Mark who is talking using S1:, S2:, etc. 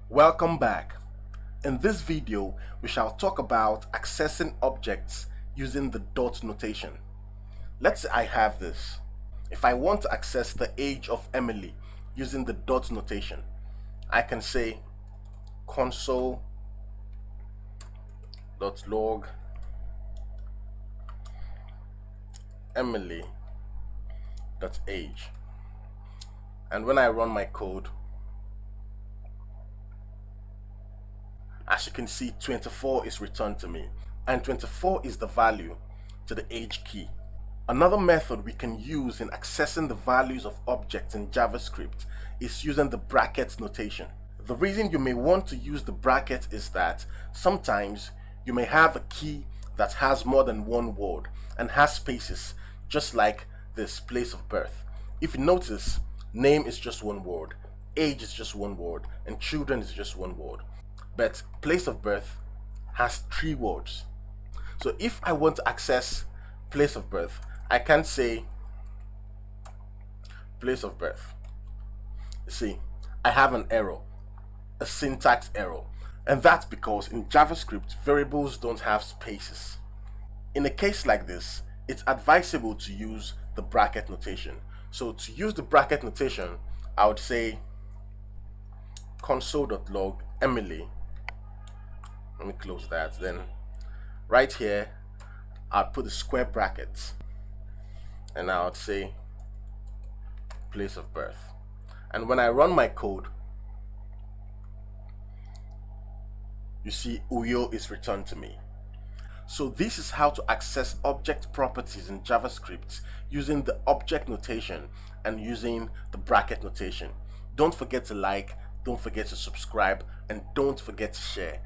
S1: Welcome back. In this video, we shall talk about accessing objects using the dot notation. Let's say I have this. If I want to access the age of Emily using the dot notation, I can say console.log emily.age, and when I run my code, as you can see, 24 is returned to me, and 24 is the value to the age key. Another method we can use in accessing the values of objects in JavaScript is using the bracket notation. The reason you may want to use the bracket is that sometimes you may have a key that has more than one word and has spaces, just like this place of birth. If you notice, name is just one word, age is just one word, and children is just one word. But place of birth has 3 words. So if I want to access place of birth, I can say place of birth. You see, I have an error, a syntax error, and that's because in JavaScript variables don't have spaces. In a case like this, it's advisable to use the bracket notation. So to use the bracket notation, I would say console.log Emily. Let me close that. Then right here, I'll put the square brackets, and I would say place of birth. And when I run my code, you see Uyo is returned to me. So this is how to access object properties in JavaScript using the object notation and using the bracket notation. Don't forget to like, don't forget to subscribe, and don't forget to share.